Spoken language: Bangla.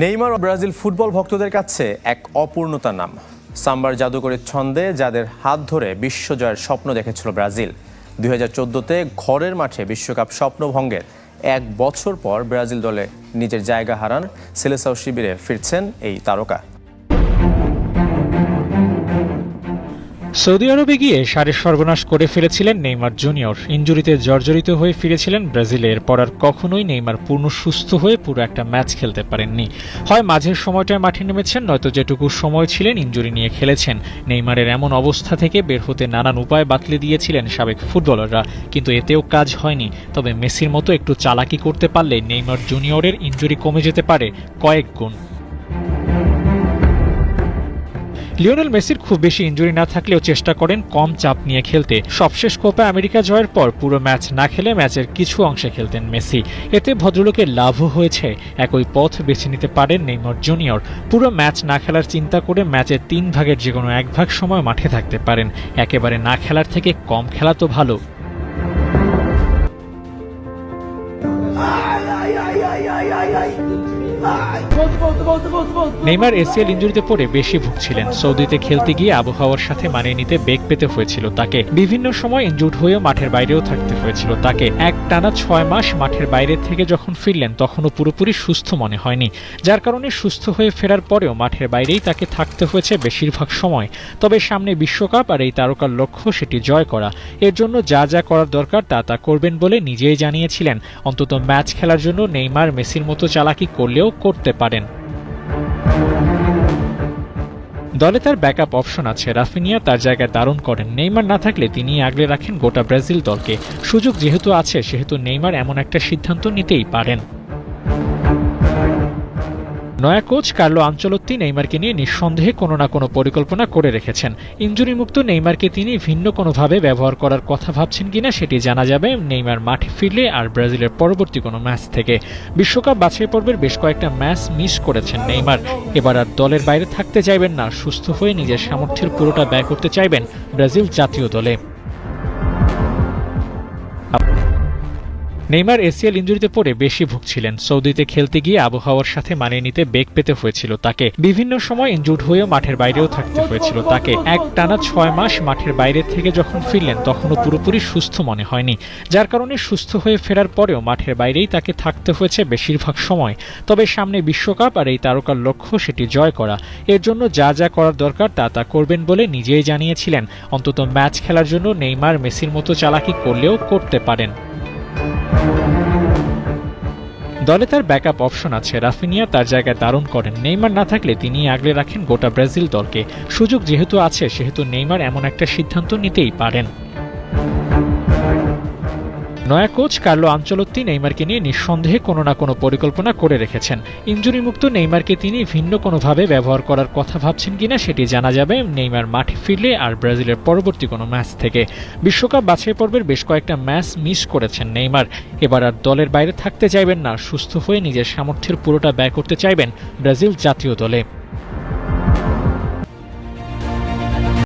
নেইমার ব্রাজিল ফুটবল ভক্তদের কাছে এক অপূর্ণতার নাম। সাম্বার জাদুকরের ছন্দে যাদের হাত ধরে বিশ্বজয়ের স্বপ্ন দেখেছিল ব্রাজিল, 2014-তে ঘরের মাঠে বিশ্বকাপ স্বপ্নভঙ্গের এক বছর পর ব্রাজিল দলে নিজের জায়গা হারান সিলেসাও শিবিরে ফিরছেন এই তারকা। সৌদি আরবে গিয়ে সারে সর্বনাশ করে ফেলেছিলেন নেইমার জুনিয়র। ইনজুরিতে জর্জরিত হয়ে ফিরেছিলেন ব্রাজিলে। এরপর আর কখনোই নেইমার পূর্ণ সুস্থ হয়ে পুরো একটা ম্যাচ খেলতে পারেননি। হয় মাঝের সময়টায় মাঠে নেমেছেন, নয়তো যেটুকু সময় ছিলেন ইনজুরি নিয়ে খেলেছেন। নেইমারের এমন অবস্থা থেকে বের হতে নানান উপায় বাতলে দিয়েছিলেন সাবেক ফুটবলাররা, কিন্তু এতেও কাজ হয়নি। তবে মেসির মতো একটু চালাকি করতে পারলে নেইমার জুনিয়রের ইনজুরি কমে যেতে পারে কয়েক গুণ। লিওনেল মেসির খুব বেশি ইনজুরি না থাকলেও চেষ্টা করেন কম চাপ নিয়ে খেলতে। সবশেষ কোপা আমেরিকা জয়ের পর পুরো ম্যাচ না খেলে ম্যাচের কিছু অংশে খেলতেন মেসি। এতে ভদ্রলোকের লাভও হয়েছে। একই পথ বেছে নিতে পারেন নেইমার জুনিয়র। পুরো ম্যাচ না খেলার চিন্তা করে ম্যাচের 3 ভাগের যে কোনো 1 ভাগ সময় মাঠে থাকতে পারেন। একেবারে না খেলার থেকে কম খেলা তো ভালো। নেইমার এসিএল ইনজুরিতে পড়ে বেশি ভুগছিলেন। সৌদিতে খেলতে গিয়ে আবহাওয়ার সাথে মানিয়ে নিতে বেগ পেতে হয়েছিল তাকে। বিভিন্ন সময় ইনজুর্ড হয়েও মাঠের বাইরেও থাকতে হয়েছিল তাকে। একটানা 6 মাস মাঠের বাইরে থেকে যখন ফিরলেন তখনও পুরোপুরি সুস্থ মনে হয়নি, যার কারণে সুস্থ হয়ে ফেরার পরেও মাঠের বাইরেই তাকে থাকতে হয়েছে বেশিরভাগ সময়। তবে সামনে বিশ্বকাপ আর এই তারকার লক্ষ্য সেটি জয় করা। এর জন্য যা যা করার দরকার তা করবেন বলে নিজেই জানিয়েছিলেন। অন্তত ম্যাচ খেলার জন্য নেইমার মেসির মতো চালাকি করলেও করতে পারেন। দলে তার ব্যাকআপ অপশন আছে। রাফিনিয়া তার জায়গায় দারুণ করেন। নেইমার না থাকলে তিনি আগলে রাখেন গোটা ব্রাজিল দলকে। সুযোগ যেহেতু আছে সেহেতু নেইমার এমন একটা সিদ্ধান্ত নিতেই পারেন। নয়া কোচ কার্লো আনচেলত্তি নেইমারকে নিয়ে নিঃসন্দেহে কোনো না কোনো পরিকল্পনা করে রেখেছেন। ইনজুরিমুক্ত নেইমারকে তিনি ভিন্ন কোনোভাবে ব্যবহার করার কথা ভাবছেন কিনা সেটি জানা যাবে নেইমার মাঠে ফিরলে আর ব্রাজিলের পরবর্তী কোনো ম্যাচ থেকে। বিশ্বকাপ বাছাই পর্বের বেশ কয়েকটা ম্যাচ মিস করেছেন নেইমার। এবার আর দলের বাইরে থাকতে চাইবেন না, সুস্থ হয়ে নিজের সামর্থ্যের পুরোটা ব্যয় করতে চাইবেন ব্রাজিল জাতীয় দলে। নেইমার এসিএল ইনজুরিতে পড়ে বেশি ভুগছিলেন। সৌদিতে খেলতে গিয়ে আবহাওয়ার সাথে মানিয়ে নিতে বেগ পেতে হয়েছিল তাকে। বিভিন্ন সময় ইনজুর্ড হয়েও মাঠের বাইরেও থাকতে হয়েছিল তাকে। একটানা 6 মাস মাঠের বাইরে থেকে যখন ফিরলেন তখনও পুরোপুরি সুস্থ মনে হয়নি, যার কারণে সুস্থ হয়ে ফেরার পরেও মাঠের বাইরেই তাকে থাকতে হয়েছে বেশিরভাগ সময়। তবে সামনে বিশ্বকাপ আর এই তারকার লক্ষ্য সেটি জয় করা। এর জন্য যা যা করার দরকার তা করবেন বলে নিজেই জানিয়েছিলেন। অন্তত ম্যাচ খেলার জন্য নেইমার মেসির মতো চালাকি করলেও করতে পারেন। দলে তার ব্যাকআপ অপশন আছে। রাফিনিয়া তার জায়গায় দারুণ করেন। নেইমার না থাকলে তিনি আগলে রাখেন গোটা ব্রাজিল দলকে। সুযোগ যেহেতু আছে সেহেতু নেইমার এমন একটা সিদ্ধান্ত নিতেই পারেন। নয়া কোচ কার্লো আনচেলত্তি নেইমারকে নিয়ে নিঃসন্দেহে কোনো না কোনো পরিকল্পনা করে রেখেছেন। ইনজুরিমুক্ত নেইমারকে তিনি ভিন্ন কোনোভাবে ব্যবহার করার কথা ভাবছেন কিনা সেটি জানা যাবে নেইমার মাঠে ফিরলে আর ব্রাজিলের পরবর্তী কোনো ম্যাচ থেকে। বিশ্বকাপ বাছাই পর্বের বেশ কয়েকটা ম্যাচ মিস করেছেন নেইমার। এবার আর দলের বাইরে থাকতে চাইবেন না, সুস্থ হয়ে নিজের সামর্থ্যের পুরোটা ব্যয় করতে চাইবেন ব্রাজিল জাতীয় দলে।